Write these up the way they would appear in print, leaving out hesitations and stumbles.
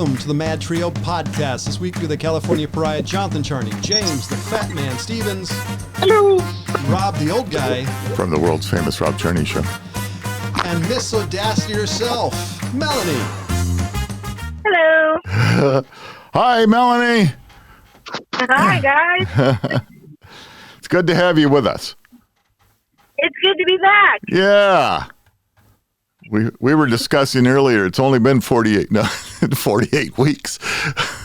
Welcome to the MadTrio podcast. This week we're the California Pariah, Jonathan Charney, James, the Fat Man Stevens, hello, Rob, the old guy, from the world's famous Rob Charney show, and Miss Audacity herself, Melanie. Hello. Hi, Melanie. Hi, guys. It's good to have you with us. It's good to be back. Yeah. We were discussing earlier, it's only been 48 weeks.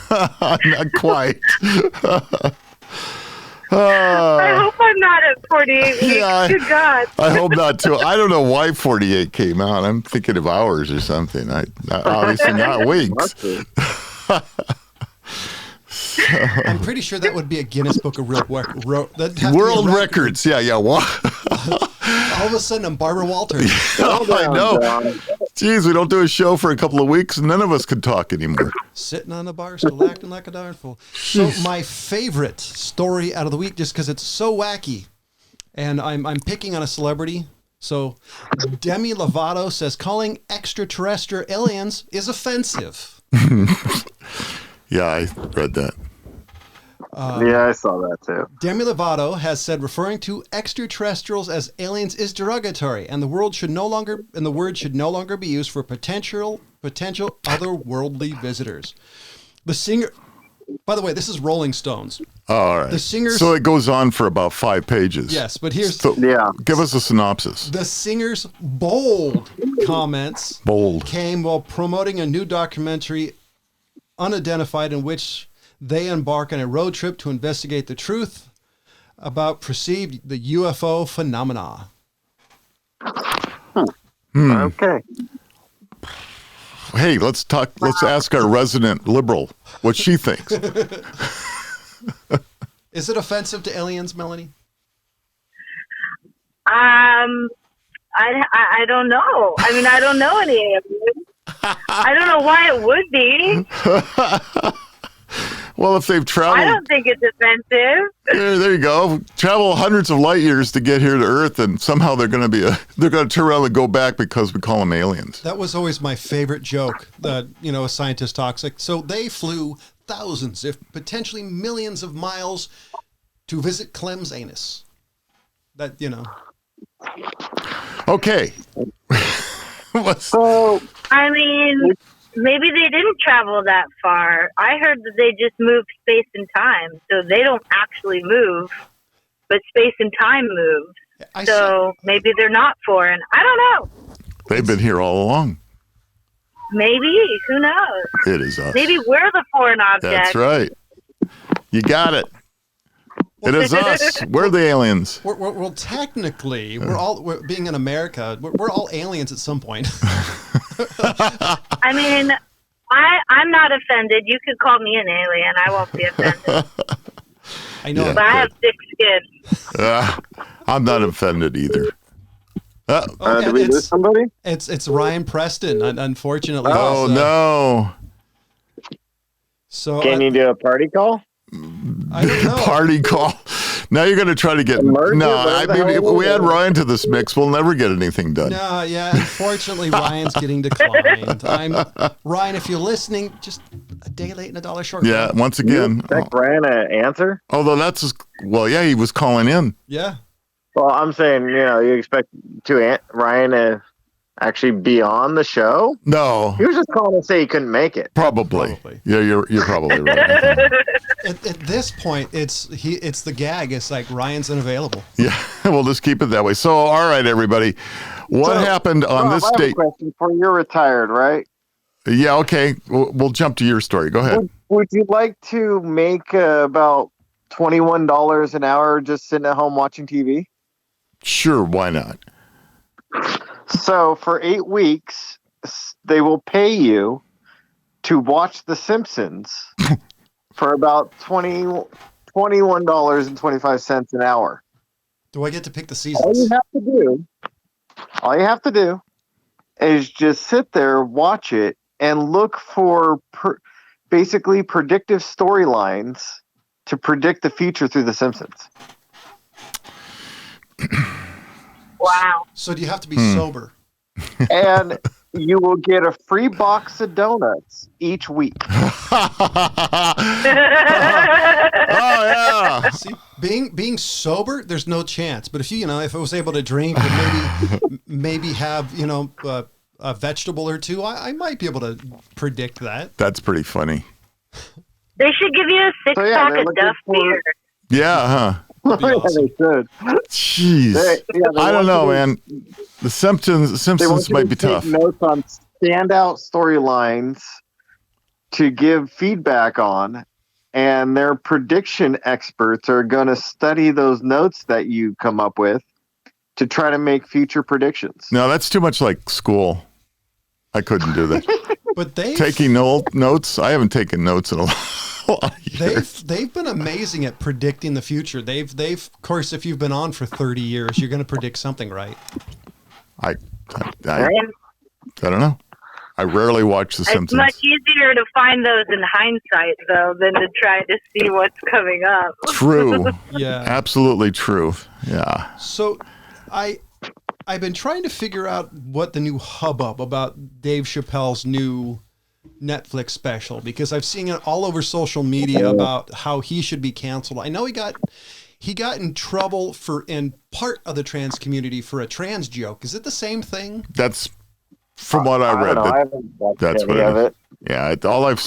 Not quite. I hope I'm not at 48 weeks. Yeah, Good God. I hope not too. I don't know why 48 came out. I'm thinking of hours or something. Obviously not weeks. I'm pretty sure that would be a Guinness Book of World Records. Yeah. All of a sudden, I'm Barbara Walters. I know. Jeez, we don't do a show for a couple of weeks, and none of us can talk anymore. Sitting on the bar, still acting like a darn fool. So my favorite story out of the week, just because it's so wacky, and I'm picking on a celebrity. So Demi Lovato says calling extraterrestrial aliens is offensive. Yeah, I read that. Yeah, I saw that too. Demi Lovato has said referring to extraterrestrials as aliens is derogatory, and the word should no longer be used for potential otherworldly visitors. The singer, by the way, this is Rolling Stones. Oh, all right. The singer's, so it goes on for about 5 pages. Yes, but here's give us a synopsis. The singer's bold comments came while promoting a new documentary, Unidentified, in which they embark on a road trip to investigate the truth about the UFO phenomena. Okay. Hey, let's ask our resident liberal what she thinks. Is it offensive to aliens, Melanie? I don't know. I mean, I don't know any aliens. I don't know why it would be. Well, if they've traveled... I don't think it's offensive. There you go. Travel hundreds of light years to get here to Earth, and somehow they're going to turn around and go back because we call them aliens. That was always my favorite joke that, a scientist talks like, so they flew thousands, if potentially millions of miles to visit Clem's anus. Okay. So, I mean, maybe they didn't travel that far. I heard that they just moved space and time, so they don't actually move, but space and time move. So maybe they're not foreign. I don't know. They've been here all along. Maybe. Who knows? It is us. Maybe we're the foreign object. That's right. You got it. It is us. We're the aliens. Well, technically, we're being in America, we're all aliens at some point. I mean, I'm not offended. You could call me an alien. I won't be offended. I know. But I have thick skin. I'm not offended either. did we lose somebody? It's Ryan Preston, unfortunately. Oh, no. So Can you do a party call? I don't know. Party call. Now you're going to try to get... we add Ryan to this mix. We'll never get anything done. No, yeah. Unfortunately, Ryan's getting declined. Ryan, if you're listening, just a day late and a dollar short. Yeah, once again. You expect Ryan to answer? Although he was calling in. Yeah. Well, I'm saying, you expect Ryan to actually be on the show? No. He was just calling to say he couldn't make it. Probably. Yeah, you're probably right. At this point, it's the gag. It's like Ryan's unavailable. Yeah, we'll just keep it that way. So, all right, everybody. What happened on this date? I have a question for you. You're retired, right? Yeah, okay. We'll jump to your story. Go ahead. Would you like to make about $21 an hour just sitting at home watching TV? Sure, why not? So for 8 weeks, they will pay you to watch The Simpsons for about $21.25 an hour. Do I get to pick the seasons? All you have to do is just sit there, watch it, and look for basically predictive storylines to predict the future through The Simpsons. Wow. So do you have to be sober? And you will get a free box of donuts each week. Oh yeah. See, being sober, there's no chance. But if if I was able to drink and maybe have a vegetable or two, I might be able to predict that. That's pretty funny. They should give you a six-pack of Duff beer. Yeah, huh? Awesome. They should. Jeez. They I don't know, man. The Simpsons might be tough. Notes on standout storylines to give feedback on, and their prediction experts are going to study those notes that you come up with to try to make future predictions. No, that's too much like school. I couldn't do that. But taking notes, I haven't taken notes in a lot of years. They've been amazing at predicting the future. They've of course, if you've been on for 30 years, you're going to predict something right. I don't know. I rarely watch The Simpsons. It's much easier to find those in hindsight, though, than to try to see what's coming up. True. Yeah. Absolutely true. Yeah. So I've been trying to figure out what the new hubbub about Dave Chappelle's new Netflix special, because I've seen it all over social media about how he should be canceled. I know he got in trouble in part of the trans community for a trans joke. Is it the same thing? That's from what I read. I haven't watched That's any what of it. Yeah, all I've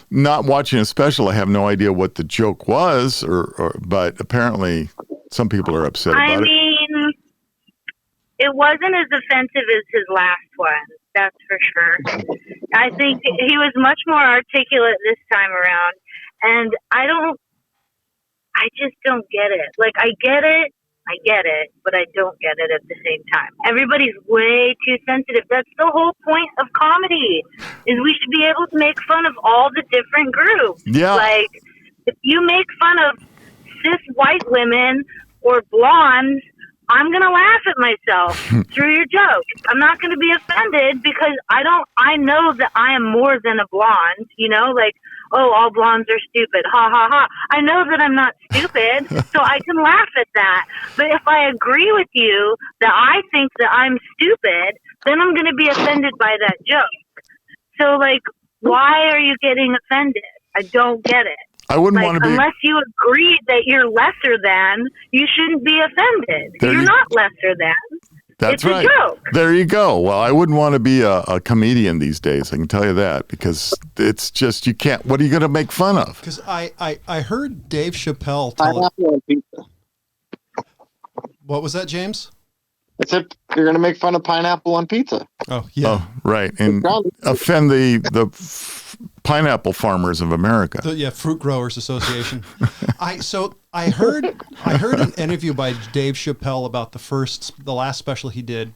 not watching a special. I have no idea what the joke was, but apparently some people are upset about it. I mean, it wasn't as offensive as his last one. That's for sure. I think he was much more articulate this time around, and I just don't get it. Like, I get it, but I don't get it at the same time. Everybody's way too sensitive. That's the whole point of comedy, is we should be able to make fun of all the different groups. Yeah. Like, if you make fun of cis white women or blondes, I'm going to laugh at myself through your joke. I'm not going to be offended because I know that I am more than a blonde, like, oh, all blondes are stupid. Ha, ha, ha. I know that I'm not stupid, so I can laugh at that. But if I agree with you that I think that I'm stupid, then I'm going to be offended by that joke. So, like, why are you getting offended? I don't get it. I wouldn't want to be. Unless you agree that you're lesser than, you shouldn't be offended. You're not lesser than. That's it's right. a joke. There you go. Well, I wouldn't want to be a comedian these days. I can tell you that, because it's just, you can't. What are you going to make fun of? Because I heard Dave Chappelle tell Pineapple on pizza. What was that, James? I said you're going to make fun of pineapple on pizza. Oh, yeah. Oh, right. And offend the pineapple farmers of America. Fruit Growers Association. I heard an interview by Dave Chappelle about the last special he did,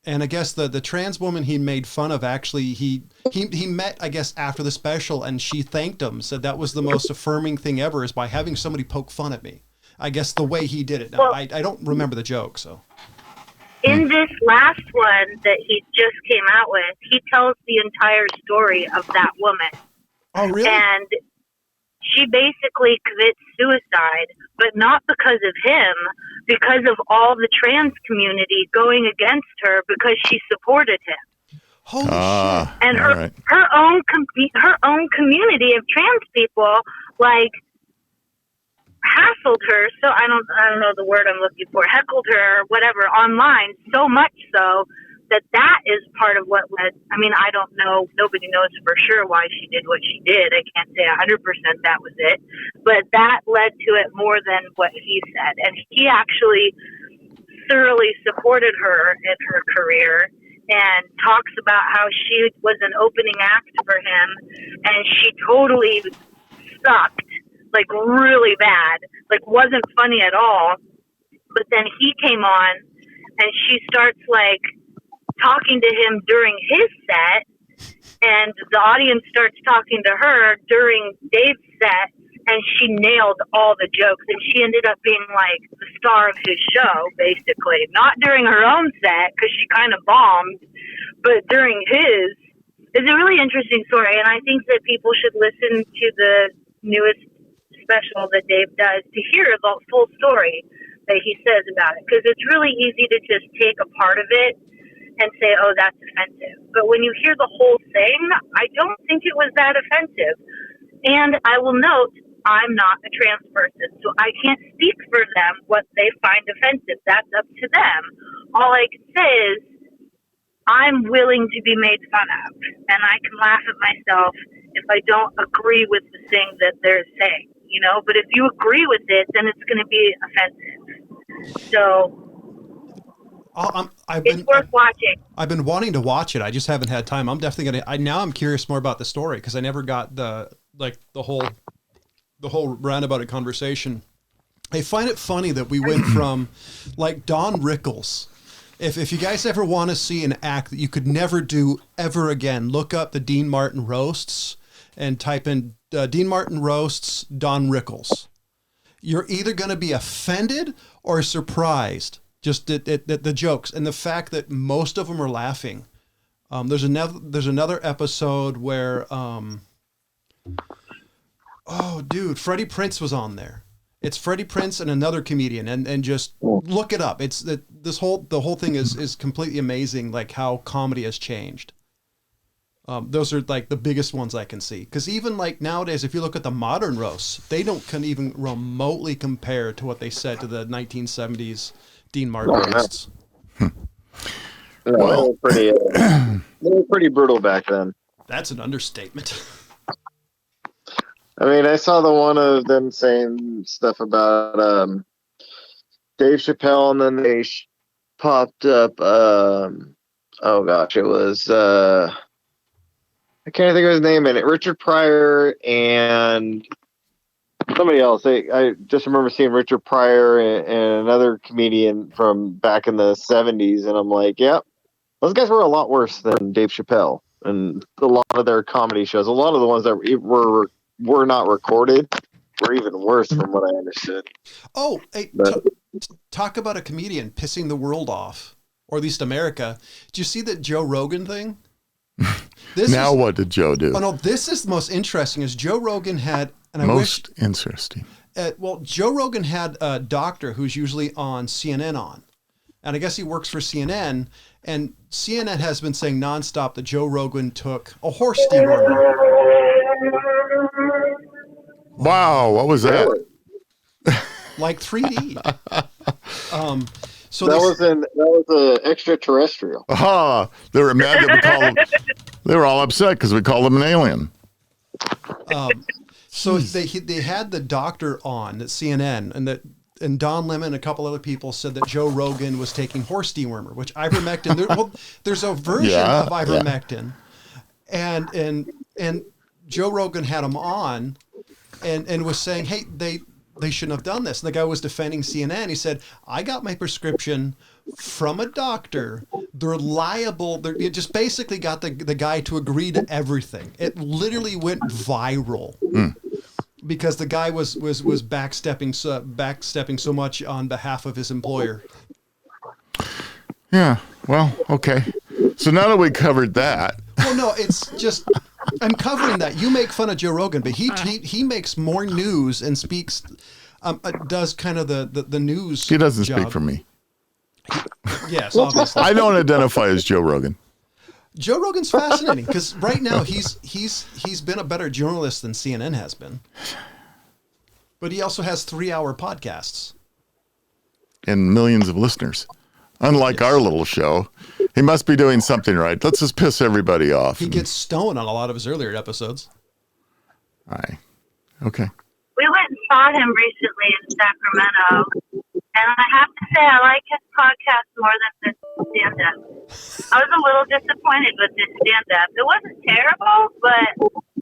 and I guess the trans woman he made fun of, actually he met, I guess, after the special, and she thanked him, said that was the most affirming thing ever, is by having somebody poke fun at me. I guess the way he did it. Now, I don't remember the joke, so. In this last one that he just came out with, he tells the entire story of that woman. Oh, really? And she basically commits suicide, but not because of him, because of all the trans community going against her because she supported him. Holy shit. And her own community of trans people, like, hassled her, so I don't know the word I'm looking for, heckled her, whatever, online, so much so that is part of what led, I mean, I don't know, nobody knows for sure why she did what she did. I can't say 100% that was it, but that led to it more than what he said. And he actually thoroughly supported her in her career and talks about how she was an opening act for him, and she totally sucked, like really bad, like wasn't funny at all. But then he came on and she starts like talking to him during his set, and the audience starts talking to her during Dave's set, and she nailed all the jokes, and she ended up being like the star of his show, basically. Not during her own set, because she kind of bombed, but during his. It's a really interesting story, and I think that people should listen to the newest special that Dave does to hear the full story that he says about it, because it's really easy to just take a part of it and say, oh, that's offensive. But when you hear the whole thing, I don't think it was that offensive. And I will note, I'm not a trans person, so I can't speak for them what they find offensive. That's up to them. All I can say is I'm willing to be made fun of, and I can laugh at myself if I don't agree with the thing that they're saying, you know? But if you agree with it, then it's going to be offensive. So it's worth watching. I've been wanting to watch it. I just haven't had time. I'm definitely going to, now I'm curious more about the story because I never got the whole roundabout of conversation. I find it funny that we went from like Don Rickles. If you guys ever want to see an act that you could never do ever again, look up the Dean Martin roasts and type in Dean Martin roasts Don Rickles. You're either going to be offended or surprised. Just the jokes and the fact that most of them are laughing. There's another episode where Freddie Prinze was on there. It's Freddie Prinze and another comedian, and just look it up. It's the whole thing is completely amazing, like how comedy has changed. Those are like the biggest ones I can see. Because even like nowadays, if you look at the modern roasts, they can even remotely compare to what they said to the 1970s Dean Martin roasts. Well, they were pretty brutal back then. That's an understatement. I mean, I saw the one of them saying stuff about Dave Chappelle, and then they popped up. Oh gosh, it was I can't think of his name in it. Richard Pryor and somebody else. I just remember seeing Richard Pryor and another comedian from back in the 70s, and I'm like, yep, those guys were a lot worse than Dave Chappelle and a lot of their comedy shows. A lot of the ones that were not recorded were even worse from what I understood. Oh, hey, talk about a comedian pissing the world off, or at least America. Did you see that Joe Rogan thing? What did Joe do? Oh no, this is the most interesting. Is Joe Rogan had interesting. Joe Rogan had a doctor who's usually on CNN on, and I guess he works for CNN. And CNN has been saying nonstop that Joe Rogan took a horse dewormer. Wow, what was that? Like 3D. So that was an extraterrestrial. They were mad that we called them. They were all upset because we called them an alien. So they had the doctor on at CNN, and Don Lemon and a couple other people said that Joe Rogan was taking horse dewormer, which ivermectin. There's a version of ivermectin, and Joe Rogan had him on, and was saying, hey, they shouldn't have done this. And the guy was defending CNN. He said, I got my prescription from a doctor. They're liable. It just basically got the guy to agree to everything. It literally went viral because the guy was backstepping so much on behalf of his employer. Yeah. Well, okay. So now that we covered that. Well, no, it's just I'm covering that. You make fun of Joe Rogan, but he makes more news and speaks, does kind of the news. He doesn't job. speak for me. Yes, obviously. I don't identify as Joe Rogan. Joe Rogan's fascinating because right now he's been a better journalist than CNN has been. But he also has 3-hour podcasts. And millions of listeners. Unlike our little show. He must be doing something right. Let's just piss everybody off. He gets stoned on a lot of his earlier episodes. Okay. We went and saw him recently in Sacramento, and I have to say I like his podcast more than his stand-up. I was a little disappointed with his stand-up. It wasn't terrible, but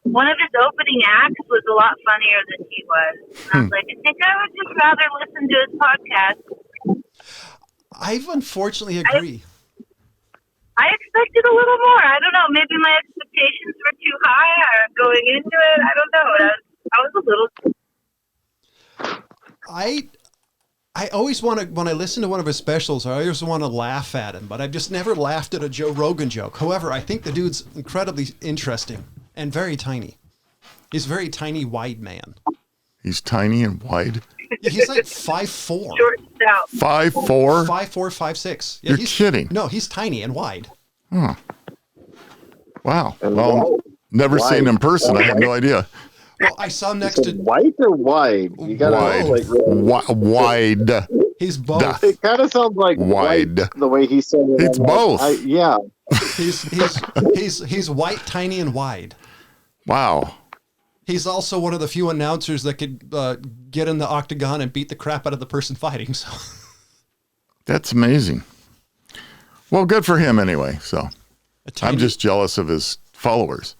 one of his opening acts was a lot funnier than he was. And I was like, I think I would just rather listen to his podcast. I unfortunately agree. I expected a little more. I don't know. Maybe my expectations were too high or going into it. I don't know. I was a little. I always want to, when I listen to one of his specials, I always want to laugh at him, but I've just never laughed at a Joe Rogan joke. However, I think the dude's incredibly interesting and very tiny. He's a very tiny, wide man. He's tiny and wide? Yeah, he's like 5'4". Short, stout. 5'4"? 5'4", 5'6". Yeah, You're he's kidding. No, he's tiny and wide. Huh. Wow. And Well, never wide. seen him in person. I have no idea. Well, I saw him next to. white or wide? You gotta Wide. like really, Wide. He's both. it kind of sounds like Wide. white, the way he said it. It's I'm like, both. yeah. He's white, tiny, and wide. Wow. He's also one of the few announcers that could get in the octagon and beat the crap out of the person fighting. So That's amazing. Well, good for him anyway. So I'm just jealous of his followers.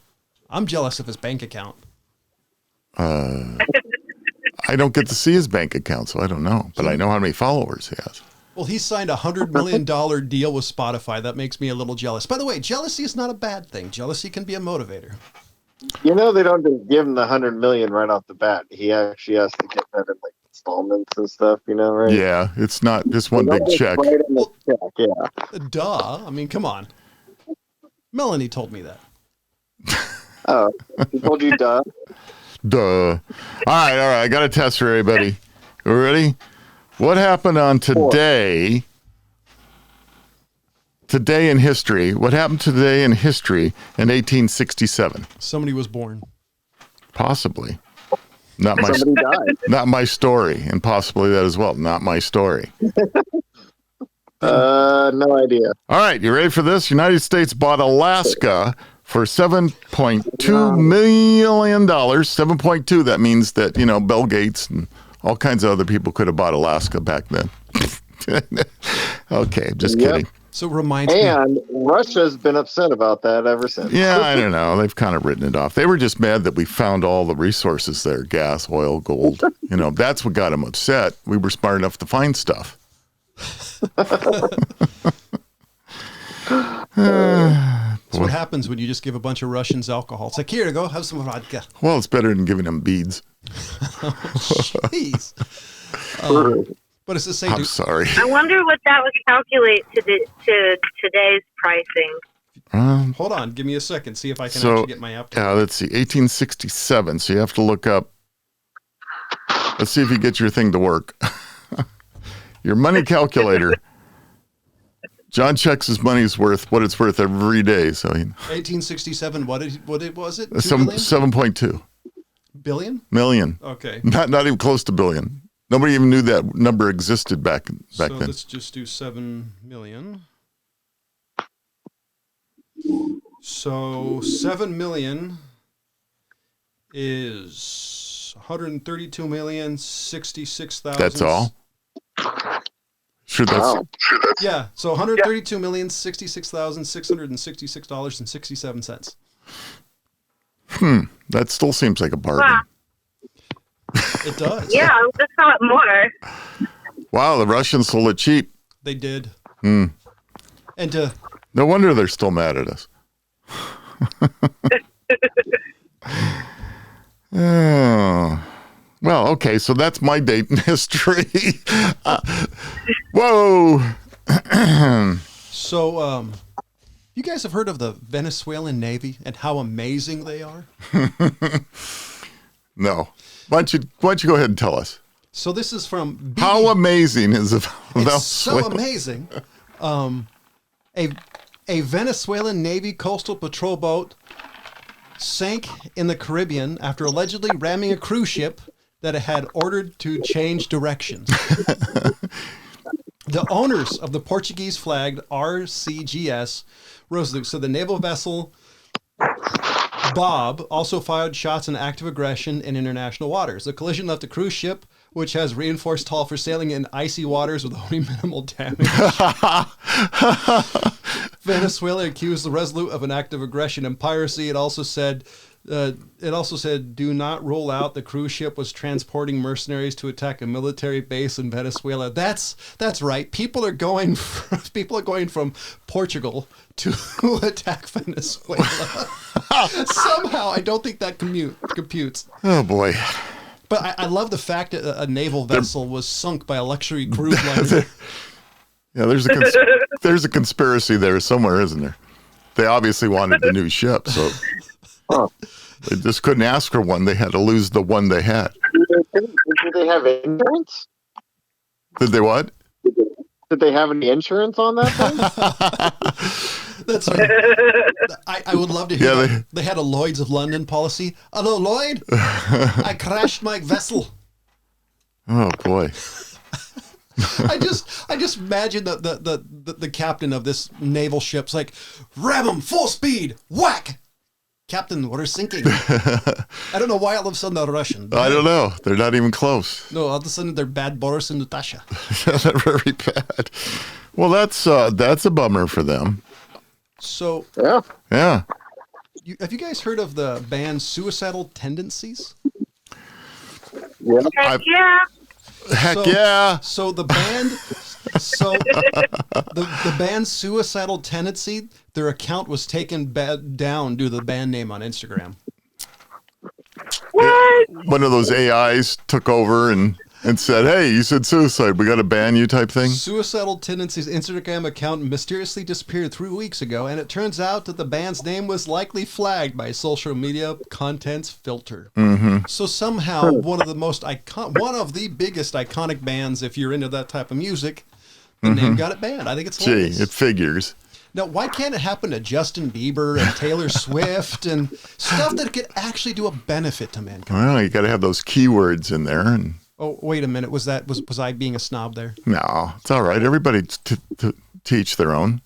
I'm jealous of his bank account. I don't get to see his bank account, so I don't know. But I know how many followers he has. Well, he signed a $100 million deal with Spotify. That makes me a little jealous. By the way, jealousy is not a bad thing. Jealousy can be a motivator. You know, they don't just give him the $100 million right off the bat. He actually has to get that in like installments and stuff. You know, right? Yeah, it's not just one big check. Right in the check. Yeah. Duh. I mean, come on. Melanie told me that. Oh, he told you, duh. Duh. All right. I got a test for everybody. You ready? What happened on today? Today in history. What happened today in history in 1867? Somebody was born. Possibly. Not my Somebody died. not my story, and possibly that as well. Not my story. No idea. All right, you ready for this? United States bought Alaska for $7.2 million. 7.2. That means that, Bill Gates and all kinds of other people could have bought Alaska back then. Okay, just kidding. So it reminds me. And Russia's been upset about that ever since. Yeah, I don't know. They've kind of written it off. They were just mad that we found all the resources there, gas, oil, gold. That's what got them upset. We were smart enough to find stuff. That's what happens when you just give a bunch of Russians alcohol. It's like, here, go have some vodka. Well, it's better than giving them beads. Jeez. But it's the same. I'm sorry. I wonder what that would calculate to today's pricing. Hold on. Give me a second. See if I can actually get my app. Let's see. 1867. So you have to look up. Let's see if you get your thing to work. Your money calculator. John checks his money's worth, what it's worth every day. So 1867. What was it? 7.2 billion? Million. Okay. Not even close to billion. Nobody even knew that number existed back So then. let's just do 7 million. So 7 million is 132,066,000. That's all? Sure, that's... Yeah, so $132,066,666.67. That still seems like a bargain. Wow. It does. Yeah, I just thought more. Wow, the Russians sold it cheap. They did. And No wonder they're still mad at us. Well, okay, so that's my date in history. Whoa. So, you guys have heard of the Venezuelan Navy and how amazing they are? No. Why don't you go ahead and tell us? So this is from... How amazing is it? It's so amazing. A Venezuelan Navy coastal patrol boat sank in the Caribbean after allegedly ramming a cruise ship that it had ordered to change directions. The owners of the Portuguese flagged RCGS Resolute said the naval vessel Bob also fired shots in active aggression in international waters. The collision left the cruise ship, which has reinforced hull for sailing in icy waters with only minimal damage. Venezuela accused the Resolute of an act of aggression and piracy. It also said, do not rule out the cruise ship was transporting mercenaries to attack a military base in Venezuela. That's right. People are going from Portugal to attack Venezuela. Somehow, I don't think that computes. Oh boy. But I love the fact that a naval vessel was sunk by a luxury cruise liner. Yeah, there's a conspiracy there somewhere, isn't there? They obviously wanted the new ship, so they just couldn't ask for one. They had to lose the one they had. Did they have insurance? Did they what? Did they have any insurance on that thing? That's I would love to hear that. They had a Lloyd's of London policy. Hello, Lloyd. I crashed my vessel. Oh boy. I just imagine the captain of this naval ship's like, ram 'em, full speed, whack. Captain, we're sinking. I don't know why all of a sudden they're Russian. I don't know. They're not even close. No, all of a sudden they're bad Boris and Natasha. They're very bad. Well, that's a bummer for them. So yeah. Have you guys heard of the band Suicidal Tendencies? Heck yeah. Heck yeah. So the band, the band Suicidal Tendency, their account was taken down due to the band name on Instagram. What? One of those AIs took over and said, "Hey, you said suicide. We got to ban you," type thing. Suicidal Tendencies Instagram account mysteriously disappeared 3 weeks ago, and it turns out that the band's name was likely flagged by social media contents filter. Mm-hmm. So somehow one of the biggest iconic bands, if you're into that type of music, the name got it banned. I think it's hilarious. Gee, it figures. Now, why can't it happen to Justin Bieber and Taylor Swift and stuff that could actually do a benefit to mankind? Well, you got to have those keywords in there. And oh, wait a minute. Was I being a snob there? no, it's all right. Everybody teach their own.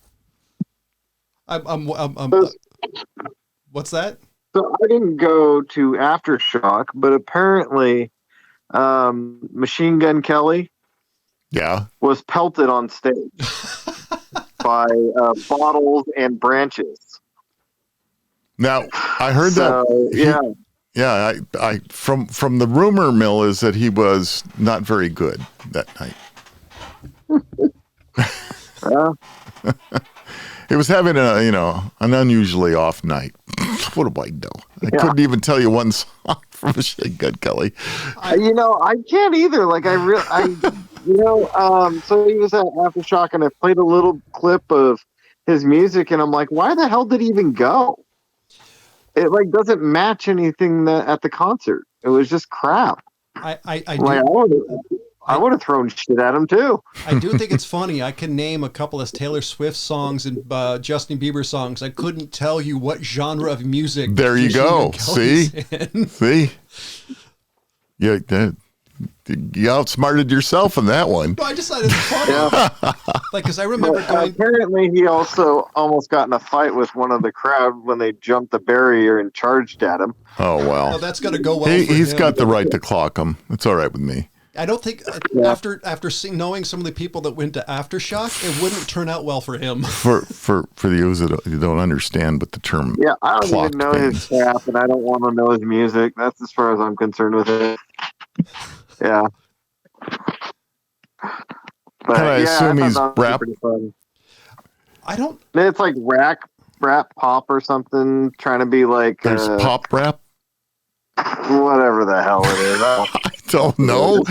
What's that? So I didn't go to Aftershock, but apparently Machine Gun Kelly was pelted on stage by bottles and branches. Now, I heard that. Yeah, I from the rumor mill is that he was not very good that night. He was having an unusually off night. What do I know? I couldn't even tell you one song from Machine Gun Kelly. I can't either. Like so he was at Aftershock, and I played a little clip of his music, and I'm like, why the hell did he even go? It doesn't match anything at the concert. It was just crap. I would have thrown shit at him too. I do think it's funny. I can name a couple of Taylor Swift songs and Justin Bieber songs. I couldn't tell you what genre of music. There you go. See? You outsmarted yourself in that one. No, I decided it's funny. Because I remember going. Apparently, he also almost got in a fight with one of the crowd when they jumped the barrier and charged at him. Oh well. That's got to go well. He's got the right to clock him. It's all right with me. I don't think after knowing some of the people that went to Aftershock, it wouldn't turn out well for him. For the users that you don't understand what the term. Yeah, I don't even know his crap, and I don't want to know his music. That's as far as I'm concerned with it. Yeah. But, can I assume he's rap? I don't. It's like rap pop or something, trying to be like. There's pop rap. Whatever the hell it is. I don't know.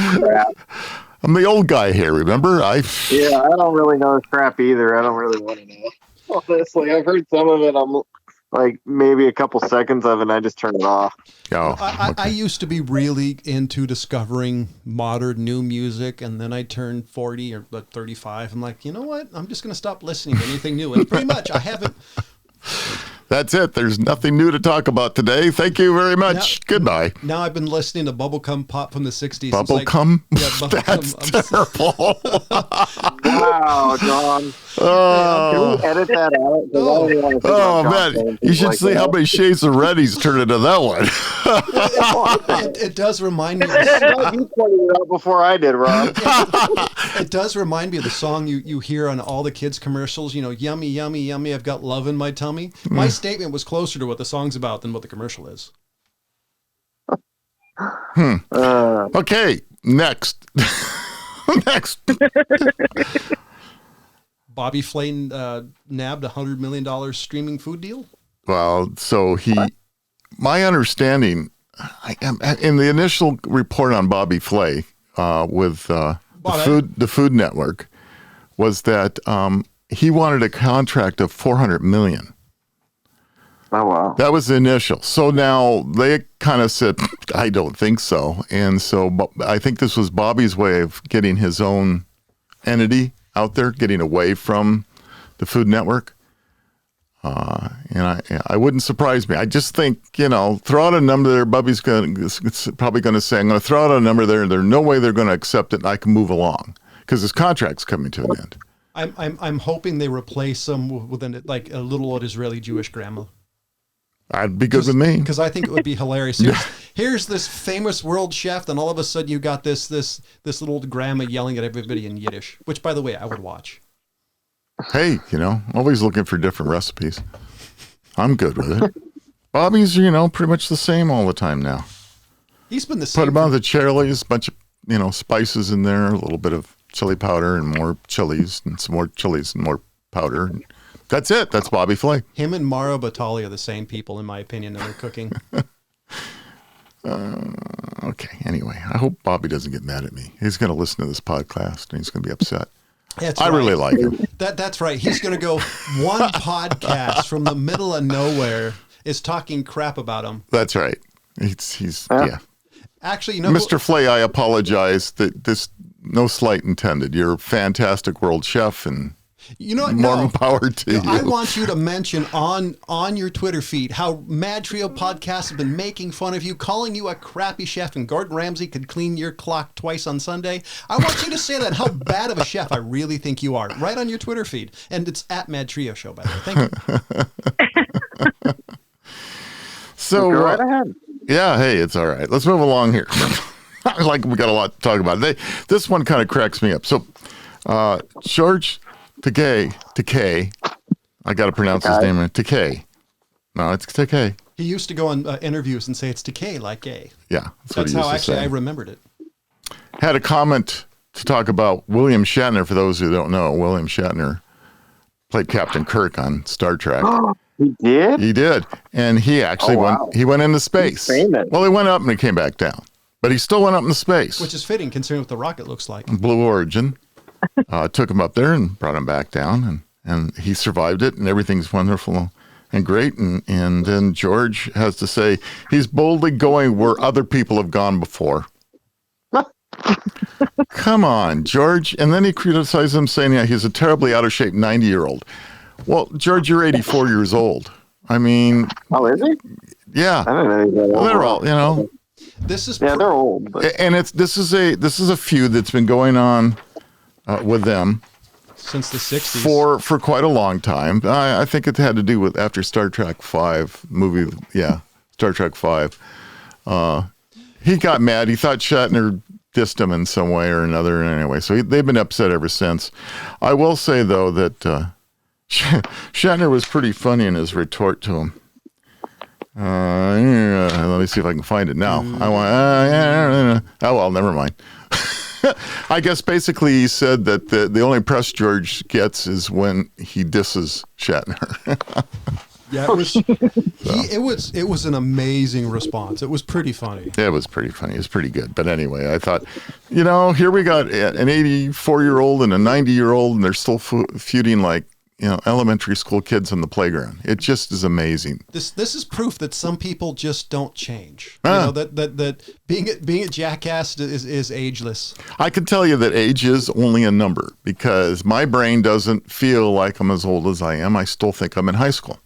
I'm the old guy here, remember? I don't really know his crap either. I don't really want to know. Honestly, I've heard some of it. I'm like maybe a couple seconds of it, and I just turn it off. Oh, I used to be really into discovering modern new music, and then I turned 40 or 35. I'm like, you know what? I'm just going to stop listening to anything new. And pretty much I haven't. That's it. There's nothing new to talk about today. Thank you very much. Goodbye. Now I've been listening to bubblegum pop from the 60s. Bubblegum? Yeah, bubblegum. That's terrible. Wow, John. Can we edit that out? Oh man, you should see how many shades of red he's turned into that one. It does remind me. You pointed it out before I did, Rob. It does remind me of the song you hear on all the kids' commercials. Yummy, yummy, yummy. I've got love in my tummy. My statement was closer to what the song's about than what the commercial is. Okay, next. Next. Bobby Flay nabbed a $100 million streaming food deal? Well, so my understanding, in the initial report on Bobby Flay with the Food Network, was that he wanted a contract of $400 million. Oh, wow. That was the initial. So now they kind of said, I don't think so. And so I think this was Bobby's way of getting his own entity out there, getting away from the Food Network. And I wouldn't surprise me. I just think, throw out a number there. Bubby's probably going to say, I'm going to throw out a number there. There's no way they're going to accept it, and I can move along because his contract's coming to an end. I'm hoping they replace him with a little old Israeli Jewish grandma. That'd be good with me. Because I think it would be hilarious. Here's this famous world chef, and all of a sudden you got this little old grandma yelling at everybody in Yiddish, which, by the way, I would watch. Hey, always looking for different recipes. I'm good with it. Bobby's, pretty much the same all the time now. He's been the same. Put him on the chilies, a bunch of, spices in there, a little bit of chili powder and more chilies and some more chilies and more powder. That's it. That's Bobby Flay. Him and Mauro Batali are the same people, in my opinion, in their cooking. Okay. Anyway, I hope Bobby doesn't get mad at me. He's going to listen to this podcast and he's going to be upset. I really like him. That's right. He's going to go one podcast from the middle of nowhere is talking crap about him. That's right. He's yeah. Actually, Mr. Flay, I apologize. No slight intended. You're a fantastic world chef and more power to you. I want you to mention on your Twitter feed how MadTrio podcast has been making fun of you, calling you a crappy chef, and Gordon Ramsay could clean your clock twice on Sunday. I want you to say that, how bad of a chef I really think you are, right on your Twitter feed. And it's at MadTrio Show, by the way. Thank you. So, go right ahead. Yeah, hey, it's all right. Let's move along here. We got a lot to talk about. This one kind of cracks me up. So, George Takei, I got to pronounce his name right. Takei. No, it's Takei. He used to go on interviews and say it's Takei, like gay. Yeah. That's how actually I remembered it. Had a comment to talk about William Shatner. For those who don't know, William Shatner played Captain Kirk on Star Trek. He did? He did. And he actually went into space. Well, he went up and he came back down. But he still went up into space. Which is fitting considering what the rocket looks like. Blue Origin. Took him up there and brought him back down, and he survived it, and everything's wonderful and great. And then George has to say he's boldly going where other people have gone before. Come on, George. And then he criticized him, saying, yeah, he's a terribly out of shape 90-year-old. Well, George, you're 84 years old. I mean. Oh, is he? Yeah. I don't know. Well, they're all, they're old. But. And this is a feud that's been going on with them since the 60s for quite a long time. I think it had to do with after Star Trek 5 movie. Yeah, Star Trek 5. He got mad. He thought Shatner dissed him in some way or another. Anyway, so they've been upset ever since. I will say though that Shatner was pretty funny in his retort to him. Let me see if I can find it now. Oh well, never mind. I guess basically he said that the only press George gets is when he disses Shatner. Yeah, it was an amazing response. It was pretty funny. It was pretty funny. It was pretty good. But anyway, I thought, here we got an 84-year-old and a 90-year-old, and they're still feuding like elementary school kids on the playground. It just is amazing. This is proof that some people just don't change. That being a jackass is ageless. I can tell you that age is only a number because my brain doesn't feel like I'm as old as I am. I still think I'm in high school.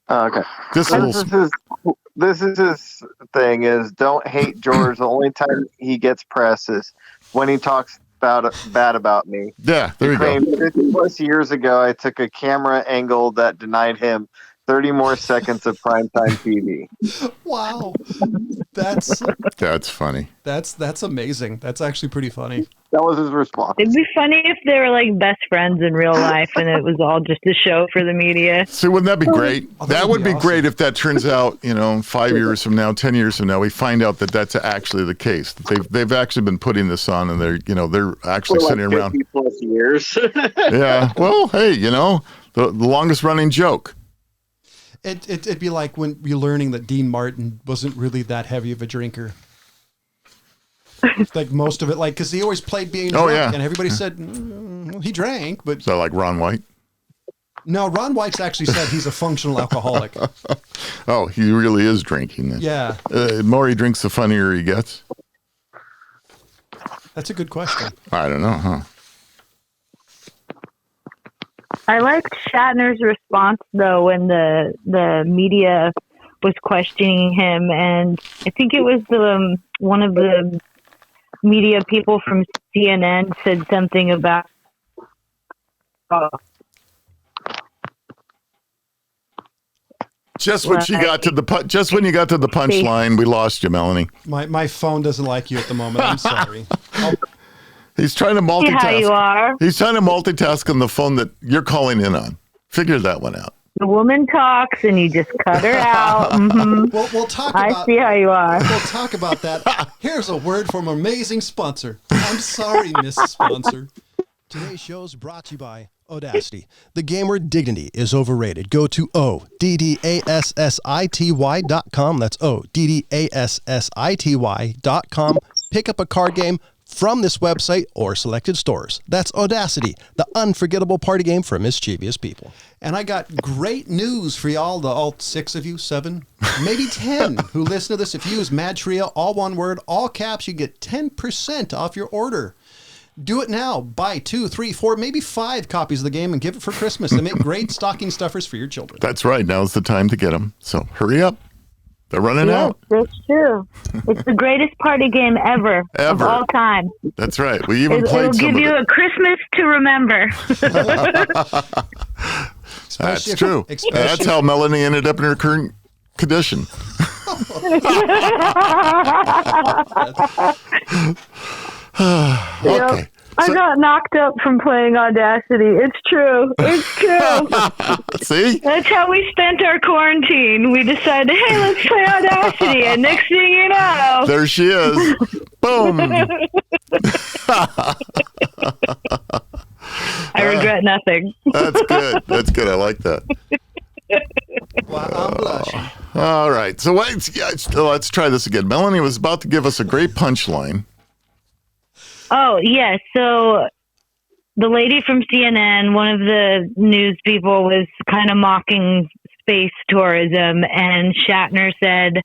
Okay. This is his thing is don't hate George. The only time he gets press is when he talks bad about me. Yeah, there you go. 50 plus years ago, I took a camera angle that denied him 30 more seconds of primetime TV. Wow, that's funny. That's amazing. That's actually pretty funny. That was his response. It'd be funny if they were like best friends in real life and it was all just a show for the media. See, wouldn't that be great? That would be awesome. Great if that turns out, 5 years from now, 10 years from now, we find out that that's actually the case. That they've actually been putting this on and they're actually sitting around 50 plus years. Yeah. Well, hey, the longest running joke. It'd be like when you're learning that Dean Martin wasn't really that heavy of a drinker. Like most of it, because he always played being drunk, and everybody said he drank, but so like Ron White. No, Ron White's actually said he's a functional alcoholic. Oh, he really is drinking then. Yeah. The more he drinks, the funnier he gets. That's a good question. I don't know, huh? I liked Shatner's response though when the media was questioning him, and I think it was one of the media people from CNN said something about. Just when you got to the punchline, we lost you, Melanie. My phone doesn't like you at the moment. I'm sorry. He's trying to multitask. See how you are. He's trying to multitask on the phone that you're calling in on. Figure that one out. The woman talks and you just cut her out. Mm-hmm. We'll talk about. I see how you are. We'll talk about that. Here's a word from an amazing sponsor. I'm sorry, Miss Sponsor. Today's show is brought to you by Audacity. The game word dignity is overrated. Go to ODDASSITY.com. That's ODDASSITY.com. Pick up a card game from this website or selected stores. That's Audacity, the unforgettable party game for mischievous people. And I got great news for y'all, all 6 of you, 7, maybe 10 who listen to this. If you use MadTrio, all one word, all caps, you get 10% off your order. Do it now. Buy 2, 3, 4, maybe 5 copies of the game and give it for Christmas and make great stocking stuffers for your children. That's right. Now's the time to get them. So hurry up. They're running out. That's true. It's the greatest party game ever. Of all time. That's right. We even played some It'll give you a Christmas to remember. That's true. That's how Melanie ended up in her current condition. Okay. I got knocked up from playing Audacity. It's true. It's true. See? That's how we spent our quarantine. We decided, hey, let's play Audacity. And next thing you know. There she is. Boom. I regret nothing. That's good. That's good. I like that. Well, I'm blushing. All right. So let's try this again. Melanie was about to give us a great punchline. Oh, yes. So the lady from CNN, one of the news people, was kind of mocking space tourism. And Shatner said,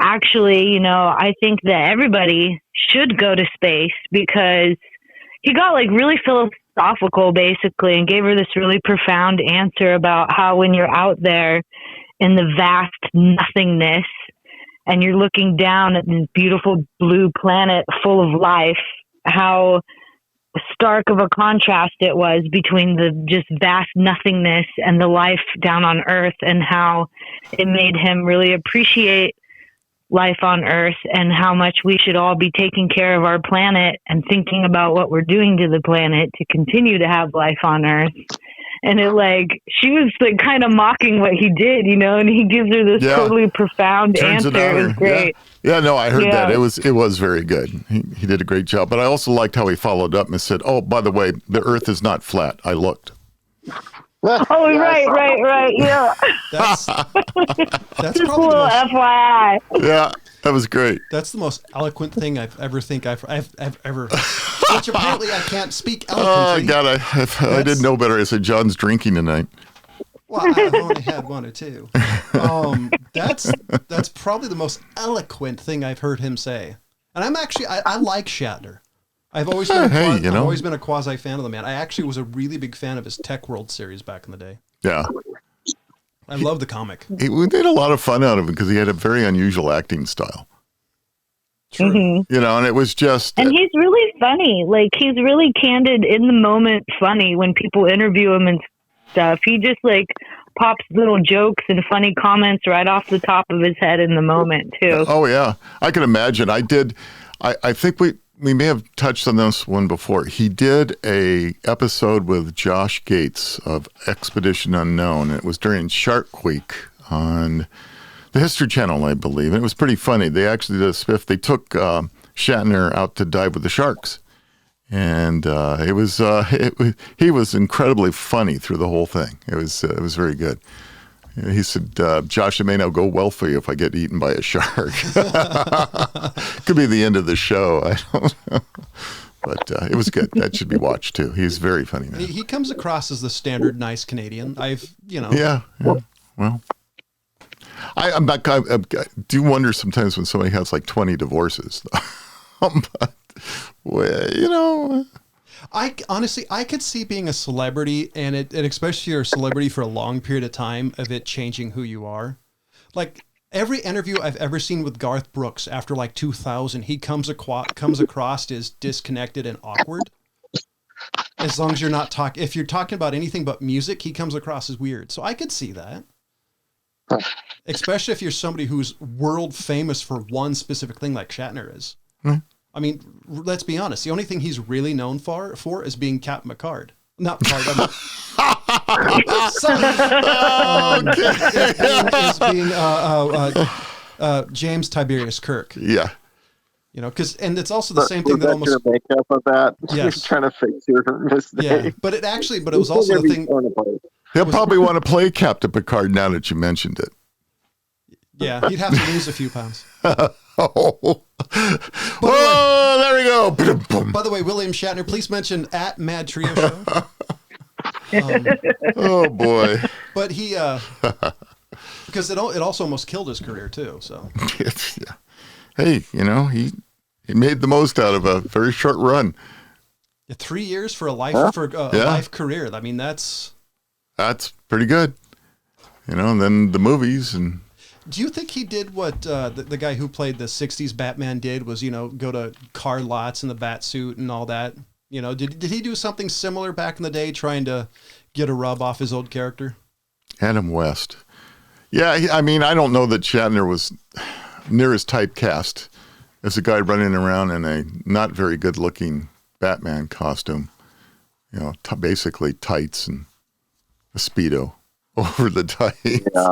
actually, I think that everybody should go to space, because he got really philosophical basically and gave her this really profound answer about how when you're out there in the vast nothingness and you're looking down at this beautiful blue planet full of life, how stark of a contrast it was between the just vast nothingness and the life down on Earth, and how it made him really appreciate life on Earth and how much we should all be taking care of our planet and thinking about what we're doing to the planet to continue to have life on Earth. And she was kind of mocking what he did, and he gives her this totally profound answer. It was great. Yeah, no, I heard that. It was very good. He did a great job. But I also liked how he followed up and said, oh, by the way, the Earth is not flat. I looked. Oh, right. Yeah. That's just probably a little FYI. Yeah, that was great. That's the most eloquent thing I've ever which apparently I can't speak eloquently. Oh, God, I didn't know better. I said, John's drinking tonight. Well, I've only had 1 or 2. That's probably the most eloquent thing I've heard him say. And I like Shatner. I've always been a quasi fan of the man. I actually was a really big fan of his Tech World series back in the day. Yeah. I love the comic. We did a lot of fun out of him because he had a very unusual acting style. True. Mm-hmm. And it was just... And he's really funny. He's really candid, in the moment funny when people interview him and stuff. He just, pops little jokes and funny comments right off the top of his head in the moment, too. Oh, yeah. I can imagine. I think we may have touched on this one before. He did a episode with Josh Gates of Expedition Unknown. It was during Shark Week on the History Channel, I believe. And it was pretty funny. They actually did a spiff. They took Shatner out to dive with the sharks. And he was incredibly funny through the whole thing. It was very good. He said, Josh, it may not go well for you if I get eaten by a shark. Could be the end of the show. I don't know. But it was good. That should be watched too. He's very funny now. He comes across as the standard nice Canadian. Yeah. Well, I'm not. I do wonder sometimes when somebody has like 20 divorces. But, well, I could see being a celebrity and especially you're a celebrity for a long period of time of it changing who you are. Like every interview I've ever seen with Garth Brooks after like 2000, he comes across as disconnected and awkward. As long as you're not if you're talking about anything but music, he comes across as weird. So I could see that. Especially if you're somebody who's world famous for one specific thing like Shatner is. Mm. I mean, let's be honest. The only thing he's really known for is being Captain Picard. Not Picard. Is being James Tiberius Kirk. Yeah. And it's also the same thing that almost your makeup of that. Yes. You're trying to fix your mistake. Yeah, but it was also the thing. He'll probably want to play Captain Picard now that you mentioned it. Yeah, he'd have to lose a few pounds. Oh, there we go. By the way, William Shatner, please mention at MadTrio Show. Oh boy! But he, because it also almost killed his career too. So, yeah. Hey, he made the most out of a very short run. 3 years for a life career. I mean, that's pretty good. And then the movies and. Do you think he did what the guy who played the 60s Batman did was, go to car lots in the bat suit and all that? Did he do something similar back in the day trying to get a rub off his old character? Adam West. Yeah, I mean, I don't know that Shatner was near as typecast as a guy running around in a not very good looking Batman costume. Basically tights and a Speedo. Over the tights. Yeah.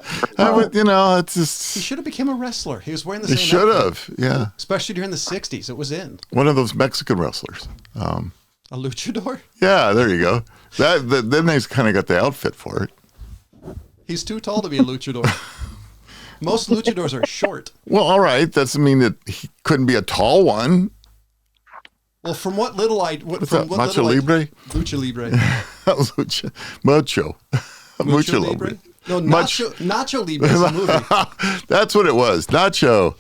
It's just... He should have become a wrestler. He was wearing the same He should have, yeah. Especially during the 60s. It was in. One of those Mexican wrestlers. A luchador? Yeah, there you go. Then they kind of got the outfit for it. He's too tall to be a luchador. Most luchadors are short. Well, all right. That doesn't mean that he couldn't be a tall one. Well, from what little I... Macho Libre? Lucha Libre. Mucho. Mucho Libre? No, Nacho Libre is a movie. That's what it was. Nacho.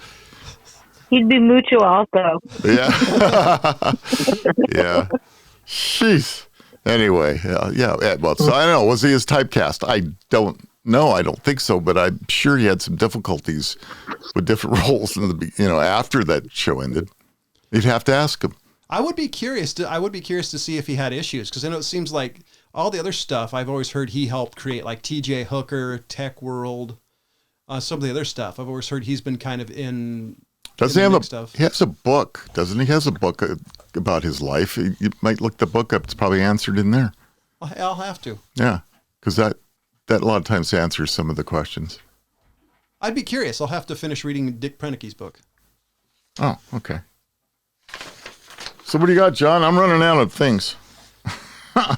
He'd be Mucho also. Yeah. Yeah. Jeez. Anyway, yeah. Well, so I don't know. Was he his typecast? I don't know. I don't think so. But I'm sure he had some difficulties with different roles in after that show ended. You'd have to ask him. I would be curious to see if he had issues because I know it seems like all the other stuff I've always heard he helped create, like T.J. Hooker, Tech World, some of the other stuff. I've always heard he's been kind of in. Doesn't he have stuff. He has a book, doesn't he? He has a book about his life. You might look the book up. It's probably answered in there. I'll have to. Yeah, because that a lot of times answers some of the questions. I'd be curious. I'll have to finish reading Dick Proennke's book. Oh, okay. So what do you got, John? I'm running out of things.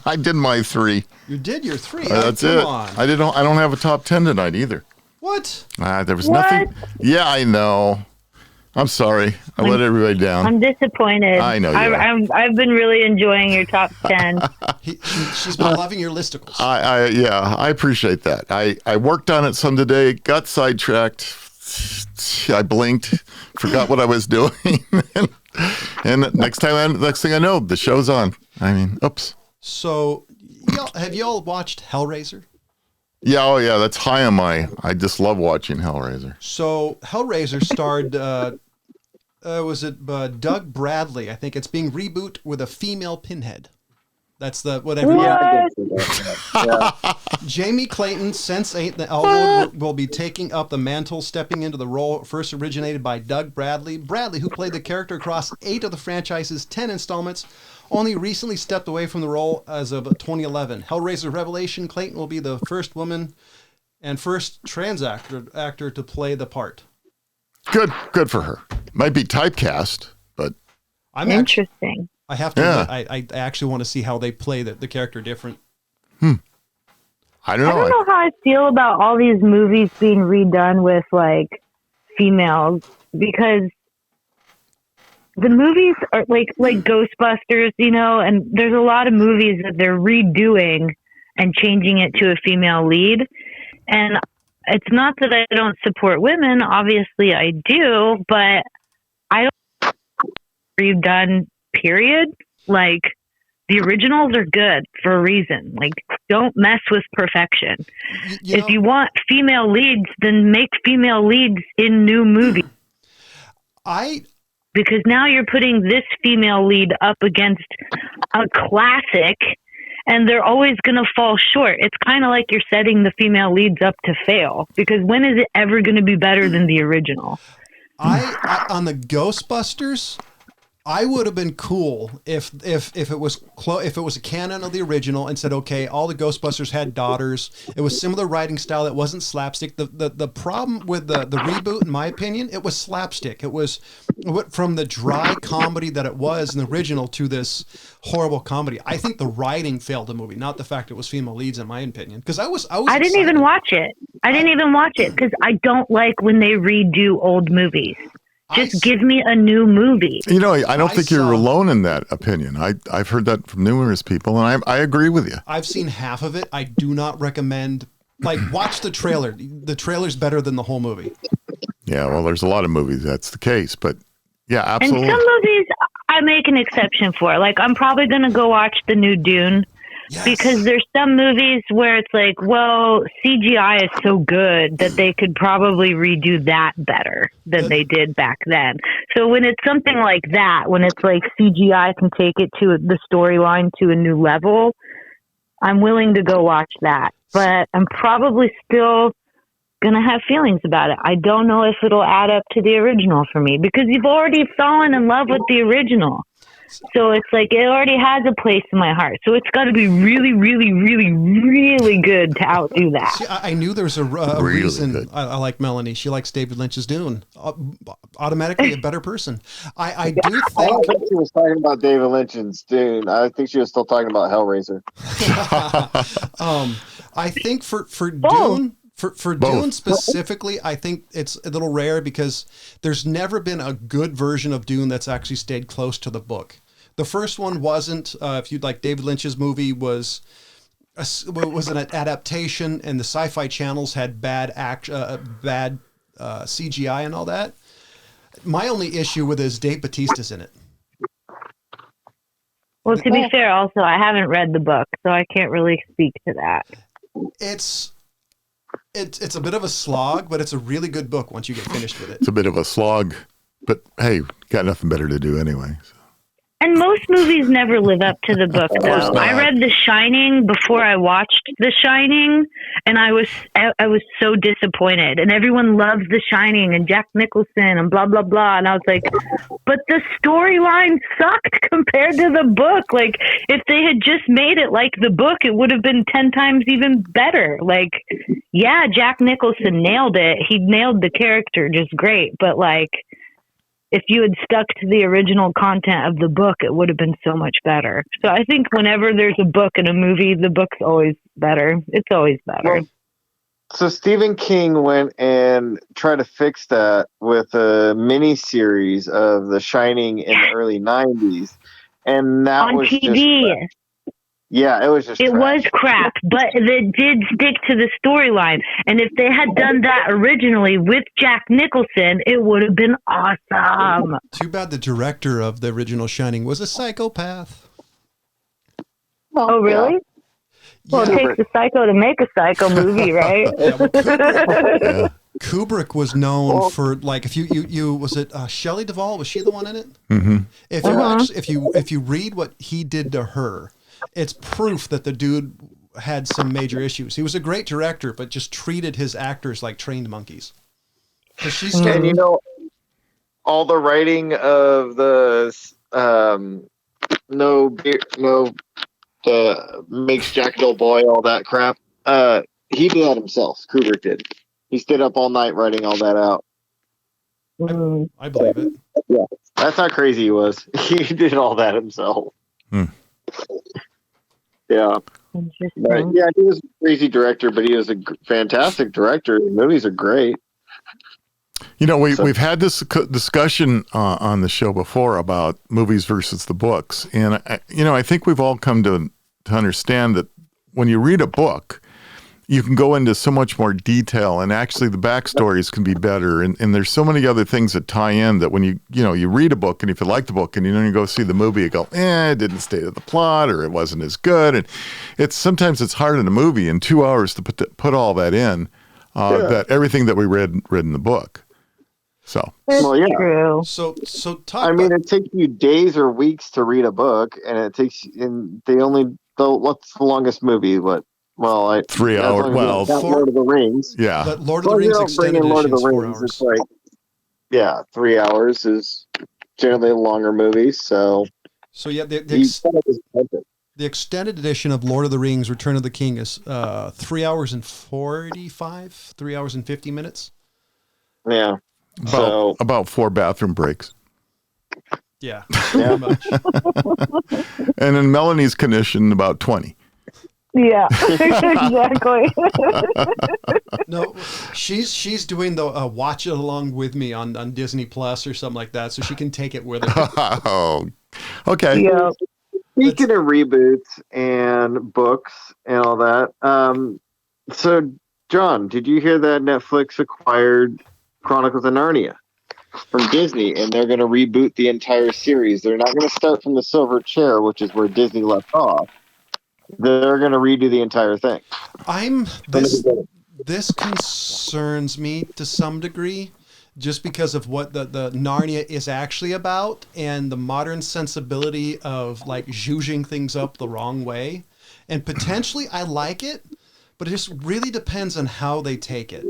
I did my 3. You did your 3. That's it. On. I don't have a top 10 tonight either. What? There was nothing. Yeah, I know. I'm sorry. I let everybody down. I'm disappointed. I know. I've been really enjoying your top 10. She's been loving your listicles. I appreciate that. I worked on it some today. Got sidetracked. I blinked. Forgot what I was doing. And next thing I know, the show's on. I mean, oops. So, have you all watched Hellraiser? Yeah, oh yeah, that's high on I just love watching Hellraiser. So, Hellraiser starred, Doug Bradley? I think it's being rebooted with a female Pinhead. That's whatever. Yeah. Jamie Clayton, since Ain't the Elwood, will be taking up the mantle, stepping into the role first originated by Doug Bradley. Bradley, who played the character across 8 of the franchise's 10 installments, only recently stepped away from the role as of 2011. Hellraiser Revelation, Clayton will be the first woman and first trans actor to play the part. Good for her. Might be typecast, but interesting. I have to. Yeah. I actually want to see how they play the character different. I don't know. I don't know how I feel about all these movies being redone with like females because the movies are like Ghostbusters, you know, and there's a lot of movies that they're redoing and changing it to a female lead. And it's not that I don't support women, obviously I do, but I don't redone, period. Like, the originals are good for a reason. Like, don't mess with perfection. If you want female leads, then make female leads in new movies. Because now you're putting this female lead up against a classic, and they're always going to fall short. It's kind of like you're setting the female leads up to fail, because when is it ever going to be better than the original? On the Ghostbusters, I would have been cool if it was a canon of the original and said, okay, all the Ghostbusters had daughters. It was similar writing style. It wasn't slapstick. The problem with the reboot, in my opinion, it was slapstick. It was from the dry comedy that it was in the original to this horrible comedy. I think the writing failed the movie, not the fact it was female leads, in my opinion. Because I didn't even watch it. I didn't even watch it because I don't like when they redo old movies. Just give me a new movie. You know, I don't think you're alone in that opinion. I've heard that from numerous people, and I agree with you. I've seen half of it. I do not recommend, watch the trailer. The trailer's better than the whole movie. Yeah, well, there's a lot of movies that's the case, but yeah, absolutely. And some movies I make an exception for. Like, I'm probably going to go watch the new Dune. Yes. Because there's some movies where it's like, well, CGI is so good that they could probably redo that better than they did back then. So when it's something like that, when it's like CGI can take it to the storyline to a new level, I'm willing to go watch that. But I'm probably still going to have feelings about it. I don't know if it'll add up to the original for me because you've already fallen in love with the original. So it's like it already has a place in my heart. So it's got to be really, really, really, really good to outdo that. See, I knew there's a really reason I like Melanie. She likes David Lynch's Dune. Automatically a better person. I do think... I don't think she was talking about David Lynch's Dune. I think she was still talking about Hellraiser. I think for Dune... For Dune specifically, I think it's a little rare because there's never been a good version of Dune that's actually stayed close to the book. The first one wasn't. If you'd like, David Lynch's movie was an adaptation, and the Sci-Fi channels had bad CGI and all that. My only issue with it is Dave Bautista's in it. Well, to be fair, also I haven't read the book, so I can't really speak to that. It's a bit of a slog, but it's a really good book once you get finished with it. It's a bit of a slog, but hey, got nothing better to do anyway. So. And most movies never live up to the book, though. I read The Shining before I watched The Shining, and I was so disappointed. And everyone loves The Shining and Jack Nicholson and blah, blah, blah. And I was like, but the storyline sucked compared to the book. Like, if they had just made it like the book, it would have been 10 times even better. Like, yeah, Jack Nicholson nailed it. He nailed the character just great. But, like, if you had stuck to the original content of the book, it would have been so much better. So I think whenever there's a book and a movie, the book's always better. It's always better. Well, so Stephen King went and tried to fix that with a mini series of The Shining in the early 90s. And that was TV. Just yeah, it was just It was crap, but it did stick to the storyline. And if they had done that originally with Jack Nicholson, it would have been awesome. Too bad the director of the original Shining was a psychopath. Oh, really? Yeah. Well, it takes a psycho to make a psycho movie, right? Kubrick was known for, like, if you was it Shelley Duvall? Was she the one in it? Mm-hmm. If you read what he did to her, it's proof that the dude had some major issues. He was a great director, but just treated his actors like trained monkeys. And you know, all the writing of the makes Jack a dull boy, all that crap. He did that himself. Kubrick did. He stayed up all night writing all that out. I believe it. Yeah, that's how crazy he was. He did all that himself. Yeah. But, yeah, he was a crazy director, but he was a fantastic director. The movies are great. You know, we've had this discussion on the show before about movies versus the books. And, I think we've all come to understand that when you read a book, you can go into so much more detail, and actually the backstories can be better. And there's so many other things that tie in that when you read a book, and if you like the book and you go see the movie, you go, it didn't stay to the plot, or it wasn't as good. And sometimes it's hard in a movie in 2 hours to put all that in, that everything that we read in the book. So, True. So it takes you days or weeks to read a book, and what's the longest movie? 3 hours. Well, Lord of the Rings. Yeah. But Lord of the Rings extended edition is 4 hours. It's 3 hours is generally a longer movie. So yeah, the extended edition of Lord of the Rings: Return of the King is 3 hours and 3 hours and 50 minutes. Yeah. About 4 bathroom breaks. Yeah, pretty much. And in Melanie's condition, about 20. Yeah, exactly. No, she's doing the watch it along with me on Disney Plus or something like that, so she can take it where they. Oh, okay. Yeah. Speaking of reboots and books and all that, so John, did you hear that Netflix acquired Chronicles of Narnia from Disney, and they're going to reboot the entire series? They're not going to start from the Silver Chair, which is where Disney left off. They're going to redo the entire thing. This concerns me to some degree, just because of what the Narnia is actually about, and the modern sensibility of like zhuzhing things up the wrong way. And potentially I like it, but it just really depends on how they take it.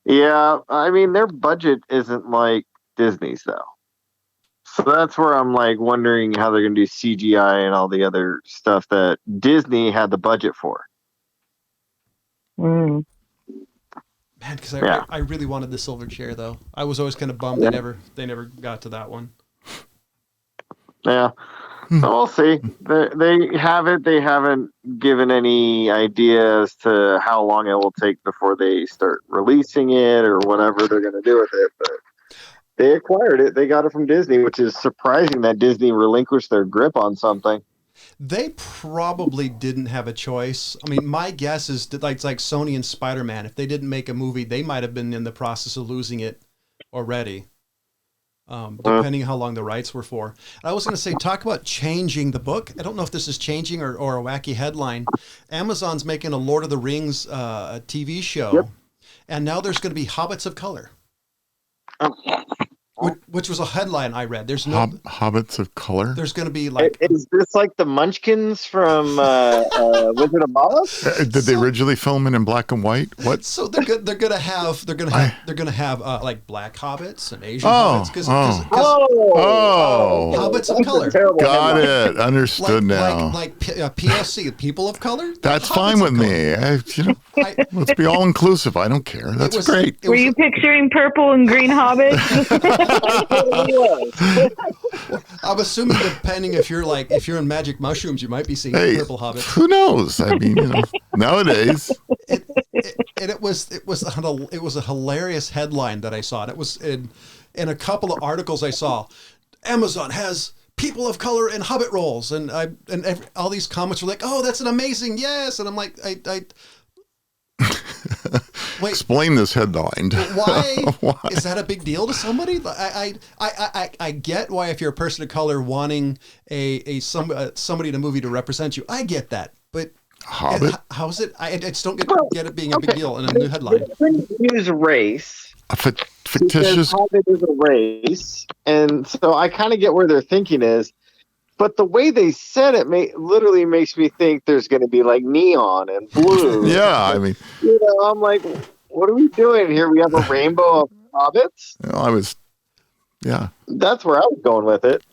Yeah, their budget isn't like Disney's though. So that's where I'm like wondering how they're going to do CGI and all the other stuff that Disney had the budget for. Man, because I really wanted the Silver Chair though. I was always kind of bummed they never got to that one. Yeah, so we'll see. They have it. They haven't given any idea as to how long it will take before they start releasing it or whatever they're going to do with it. But they acquired it. They got it from Disney, which is surprising that Disney relinquished their grip on something. They probably didn't have a choice. I mean, my guess is that it's like Sony and Spider-Man. If they didn't make a movie, they might have been in the process of losing it already, depending how long the rights were for. I was going to say, talk about changing the book. I don't know if this is changing or a wacky headline. Amazon's making a Lord of the Rings a TV show, and now there's going to be Hobbits of color. Which was a headline I read. There's no Hobbits of color. There's going to be like. Is this like the Munchkins from Wizard of Oz? Did they originally film it in black and white? What? So they're going to have like black hobbits and Asian hobbits because hobbits of color. Got it. Understood now. Like POC, people of color. That's fine with me. Let's be all inclusive. I don't care. That's great. Were you picturing purple and green hobbits? I'm assuming depending if you're in Magic Mushrooms, you might be seeing purple hobbits. Who knows? I mean, nowadays. It was a hilarious headline that I saw. And it was in a couple of articles I saw. Amazon has people of color in Hobbit roles, and all these comments were like, "Oh, that's an amazing yes!" And I'm like, Wait, explain this headline. Why is that a big deal to somebody? I get why if you're a person of color wanting somebody in a movie to represent you, I get that. But Hobbit? How is it? I just don't get it being a big deal in a new headline. Use race. A fictitious Hobbit is a race, and so I kind of get where their thinking is. But the way they said it literally makes me think there's going to be like neon and blue. Yeah, I mean, I'm like, what are we doing here? We have a rainbow of hobbits. Yeah. That's where I was going with it.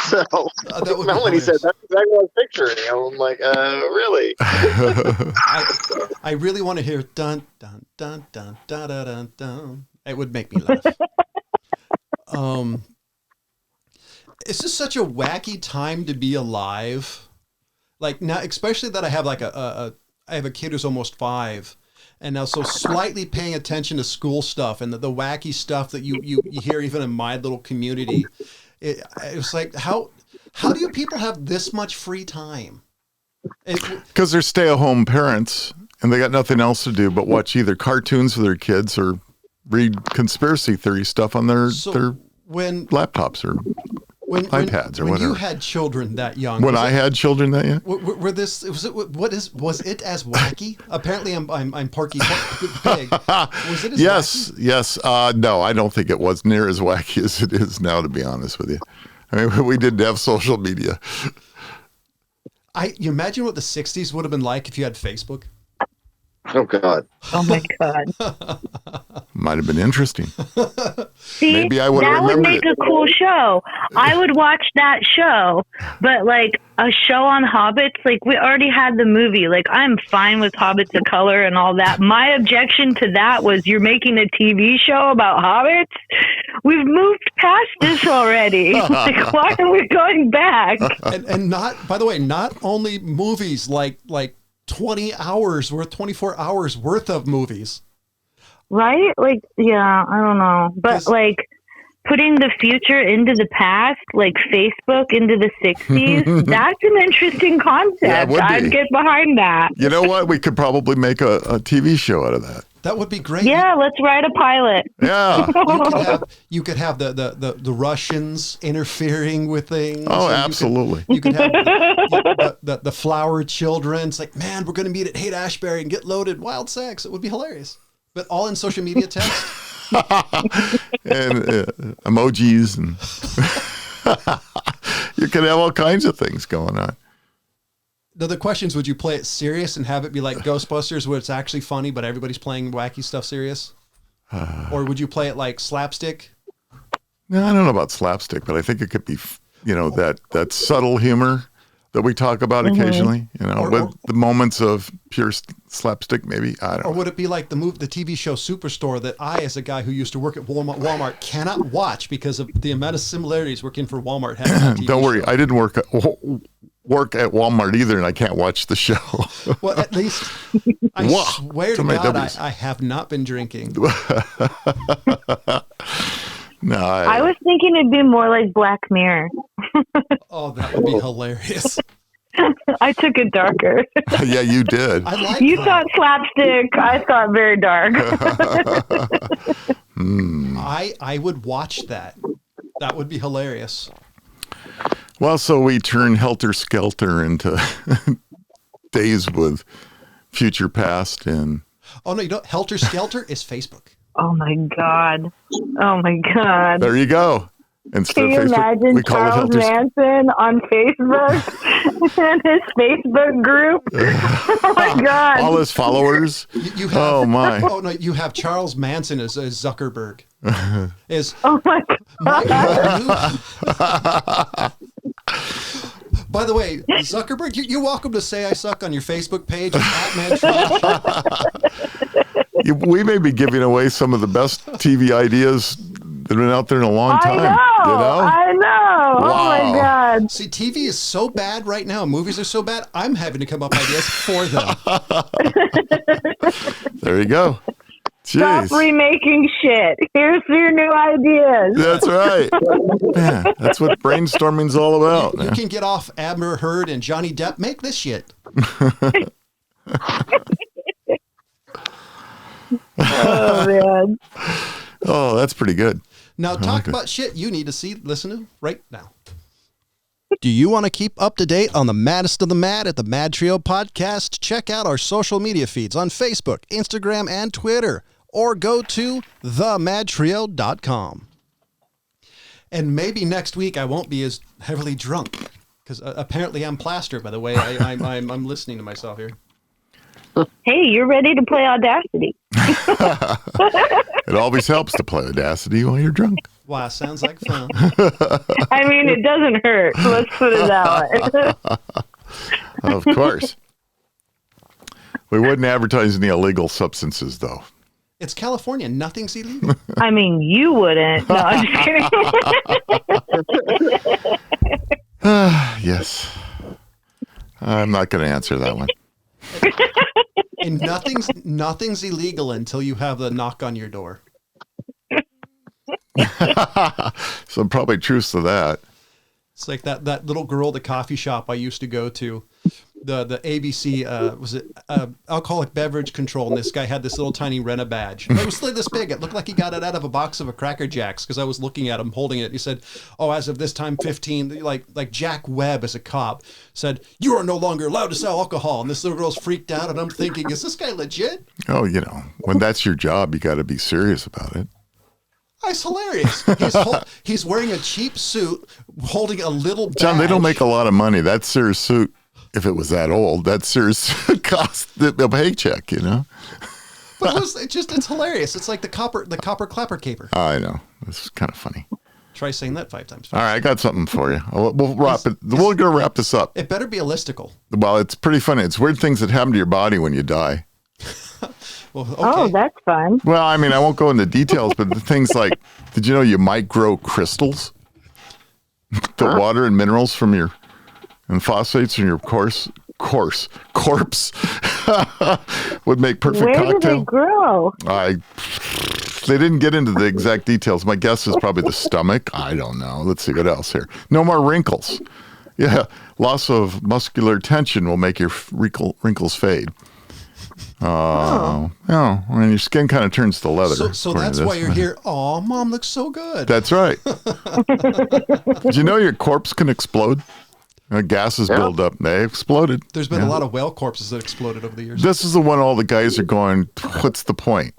So Melanie said that's exactly what I was picturing. I'm like, really? I really want to hear dun dun dun dun dun dun dun dun. It would make me laugh. It's just such a wacky time to be alive. Like now, especially that I have like I have a kid who's almost 5, And now, so slightly paying attention to school stuff and the wacky stuff that you hear even in my little community. It was like, how do you people have this much free time? Because they're stay-at-home parents and they got nothing else to do but watch either cartoons for their kids or read conspiracy theory stuff on their laptops or iPads or whatever. When you had children that young. When I had children that young? Was it as wacky? Apparently I'm Porky Pig. Was it as Yes, wacky? yes. No, I don't think it was near as wacky as it is now, to be honest with you. I mean, we didn't have social media. You imagine what the 60s would have been like if you had Facebook? Oh, God. Oh, my God. Might have been interesting. See, maybe I would have that would remembered make a cool show. I would watch that show, but like a show on Hobbits, like we already had the movie. Like I'm fine with Hobbits of color and all that. My objection to that was you're making a TV show about Hobbits. We've moved past this already. Like why are we going back? And not, by the way, not only movies like 20 hours worth, 24 hours worth of movies. Right? Like, yeah, I don't know. But like putting the future into the past, like Facebook into the 60s, that's an interesting concept. Yeah, it would be. I'd get behind that. You know what? We could probably make a TV show out of that. That would be great. Yeah, let's write a pilot. Yeah. You could have the Russians interfering with things. Oh, absolutely. You could have the flower children. It's like, man, we're going to meet at Haight-Ashbury and get loaded. Wild sex. It would be hilarious. But all in social media text. And emojis. And you could have all kinds of things going on. The questions, would you play it serious and have it be like Ghostbusters where it's actually funny, but everybody's playing wacky stuff serious? Or would you play it like slapstick? No, I don't know about slapstick, but I think it could be, that subtle humor that we talk about occasionally, with the moments of pure slapstick, maybe. I don't know. Or would it be like the TV show Superstore that I, as a guy who used to work at Walmart, cannot watch because of the amount of similarities working for Walmart having that TV Don't worry, show. I didn't work at Walmart either, and I can't watch the show. Well, at least I swear to God, I have not been drinking. No, I was thinking it'd be more like Black Mirror. Oh, that would be hilarious. I took it darker. Yeah, you did. You thought slapstick. I thought very dark. I would watch that. That would be hilarious. Well, so we turn Helter Skelter into Days with Future Past and... Oh, no, you don't. Helter Skelter is Facebook. Oh, my God. Oh, my God. There you go. Instead Can you of Facebook, imagine we call it Charles Helter Manson on Facebook and his Facebook group? Oh, my God. All his followers. You have, oh, my. Oh, no, you have Charles Manson as Zuckerberg. Oh, my God. By the way, Zuckerberg, you're welcome to say I suck on your Facebook page. It's @MadTrio. We may be giving away some of the best TV ideas that have been out there in a long time. I know. Wow. Oh, my God. See, TV is so bad right now. Movies are so bad. I'm having to come up with ideas for them. There you go. Jeez. Stop remaking shit. Here's your new ideas. That's right. Man, that's what brainstorming's all about. You can get off Amber Heard and Johnny Depp. Make this shit. Oh, man. Oh, that's pretty good. Now, talk about shit you need to listen to right now. Do you want to keep up to date on the maddest of the mad at the MadTrio podcast? Check out our social media feeds on Facebook, Instagram, and Twitter, or go to themadtrio.com. And maybe next week I won't be as heavily drunk because apparently I'm plastered by the way I'm listening to myself here. Hey, you're ready to play Audacity. It always helps to play Audacity while you're drunk. Wow, sounds like fun. I mean, it doesn't hurt. Let's put it that way. Of course. We wouldn't advertise any illegal substances, though. It's California. Nothing's illegal. I mean, you wouldn't. No, I'm just kidding. Yes. I'm not going to answer that one. And nothing's illegal until you have the knock on your door. So probably truth to that. It's like that little girl at the coffee shop I used to go to. The ABC was it alcoholic beverage control, and this guy had this little tiny Rena badge. It was like this big. It looked like he got it out of a box of a Cracker Jacks because I was looking at him holding it. He said, "Oh, as of this time, 15." Like Jack Webb as a cop said, "You are no longer allowed to sell alcohol." And this little girl's freaked out, and I'm thinking, "Is this guy legit?" Oh, when that's your job, you got to be serious about it. It's hilarious. He's wearing a cheap suit, holding a little badge. John, they don't make a lot of money. That Sears suit, if it was that old, that Sears suit cost a paycheck, But it's hilarious. It's like the copper clapper caper. I know. It's kind of funny. Try saying that 5 times. All right, I got something for you. We're going to wrap this up. It better be a listicle. Well, it's pretty funny. It's weird things that happen to your body when you die. Well, okay. Oh, that's fun. Well, I mean, I won't go into details, but the things like, did you know you might grow crystals? The water and minerals from and phosphates in your corpse would make perfect Where cocktail. do they grow? They didn't get into the exact details. My guess is probably the stomach. I don't know. Let's see what else here. No more wrinkles. Yeah, loss of muscular tension will make your wrinkles fade. And your skin kind of turns to leather. So that's why you're here. Oh, Mom looks so good. That's right. Did you know your corpse can explode? Gases build up. They exploded. There's been a lot of whale corpses that exploded over the years. This is the one all the guys are going, what's the point?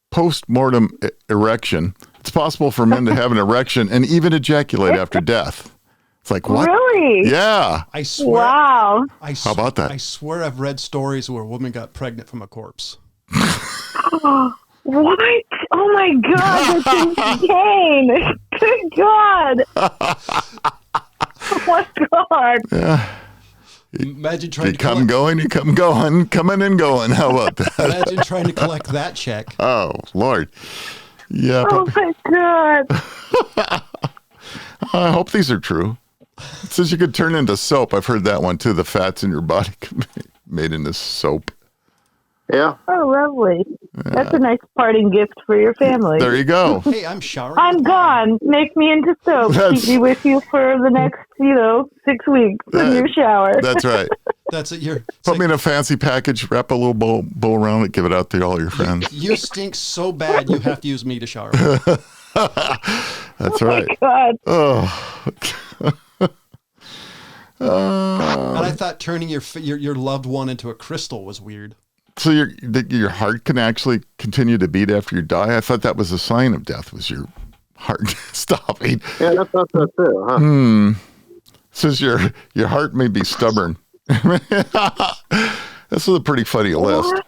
Post-mortem erection. It's possible for men to have an erection and even ejaculate after death. It's like, what? Really? Yeah. I swear. Wow. How about that? I swear I've read stories where a woman got pregnant from a corpse. What? Oh my God, that's insane. Good God. Oh my God. Yeah. Imagine trying you come going, coming and going. How about that? Imagine trying to collect that check. Oh, Lord. Yeah. Oh my God. I hope these are true. It says you could turn into soap. I've heard that one too. The fats in your body could be made into soap. Yeah. Oh, lovely. That's a nice parting gift for your family. There you go. Hey, I'm showering. I'm gone. Make me into soap. Keep me with you for the next, 6 weeks in your shower. That's right. That's it. Put me in a fancy package, wrap a little bow around it, give it out to all your friends. You stink so bad, you have to use me to shower with. That's right. God. Oh. And I thought turning your loved one into a crystal was weird. So your heart can actually continue to beat after you die? I thought that was a sign of death, was your heart stopping. Yeah, that's not so too, huh? Says your heart may be stubborn. This is a pretty funny list.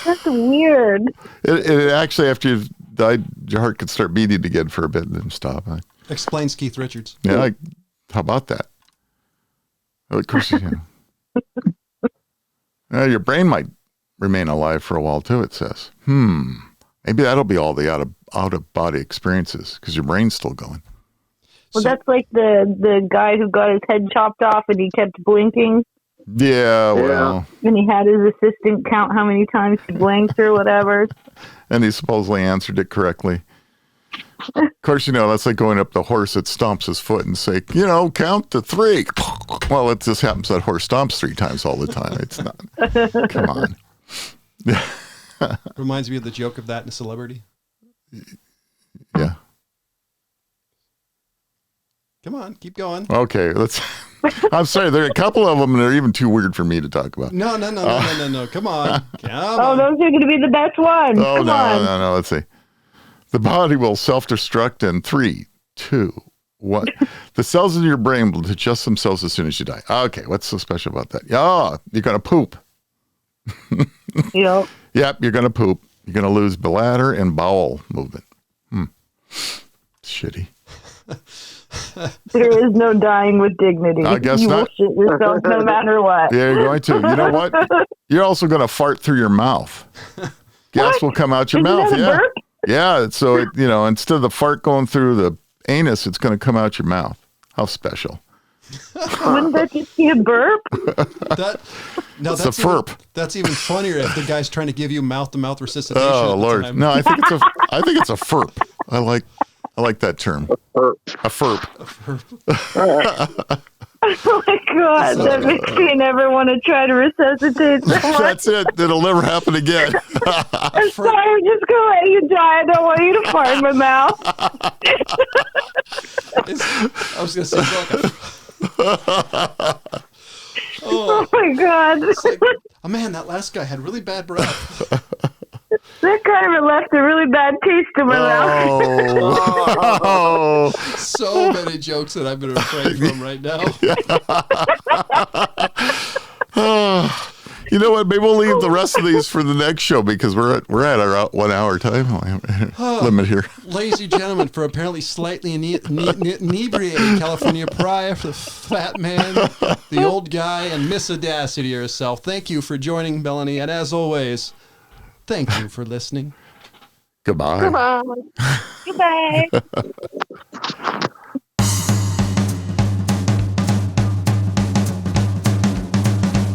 That's weird. It actually, after you've died, your heart could start beating again for a bit and then stop. Explains Keith Richards. Yeah, how about that? Of course, your brain might remain alive for a while too, it says. Maybe that'll be all the out of body experiences because your brain's still going. Well, that's like the guy who got his head chopped off and he kept blinking. Yeah, well. And he had his assistant count how many times he blinked or whatever. And he supposedly answered it correctly. Of course, that's like going up the horse that stomps his foot and say, count to 3. Well, it just happens that horse stomps 3 times all the time. It's not. Come on. Reminds me of the joke of that in a celebrity. Yeah. Come on, keep going. Okay, I'm sorry, there are a couple of them that are even too weird for me to talk about. No. Come on. Oh, those are going to be the best ones. Oh, Come on. No. Let's see. The body will self-destruct in 3, 2, 1. The cells in your brain will adjust themselves as soon as you die. Okay, what's so special about that? Oh, you're going to poop. Yep. Yep, you're going to poop. You're going to lose bladder and bowel movement. Shitty. There is no dying with dignity. I guess you not. will shit yourself no matter what. Yeah, you're going to. You know what? You're also going to fart through your mouth. Gas will come out your Isn't mouth. that a Yeah. burp? Yeah. So, instead of the fart going through the anus, it's going to come out your mouth. How special. Wouldn't that just be a burp? That's a FERP. That's even funnier if the guy's trying to give you mouth-to-mouth resuscitation. Oh Lord, no, I think it's a FERP. I like that term. A FERP. Oh my God, that makes me never want to try to resuscitate someone. That's it. It'll never happen again. I'm sorry, I'm just going to let you die. I don't want you to fart in my mouth. I was going to say, oh my God. Like, oh man, that last guy had really bad breath. That kind of left a really bad taste in my mouth. Oh. So many jokes that I've been refraining from right now. You know what? Maybe we'll leave the rest of these for the next show because we're at our 1 hour time limit here. Ladies and gentlemen, for apparently slightly inebriated California Pariah, for the fat man, the old guy, and Miss Audacity herself. Thank you for joining, Melanie, and as always, thank you for listening. Goodbye. Goodbye.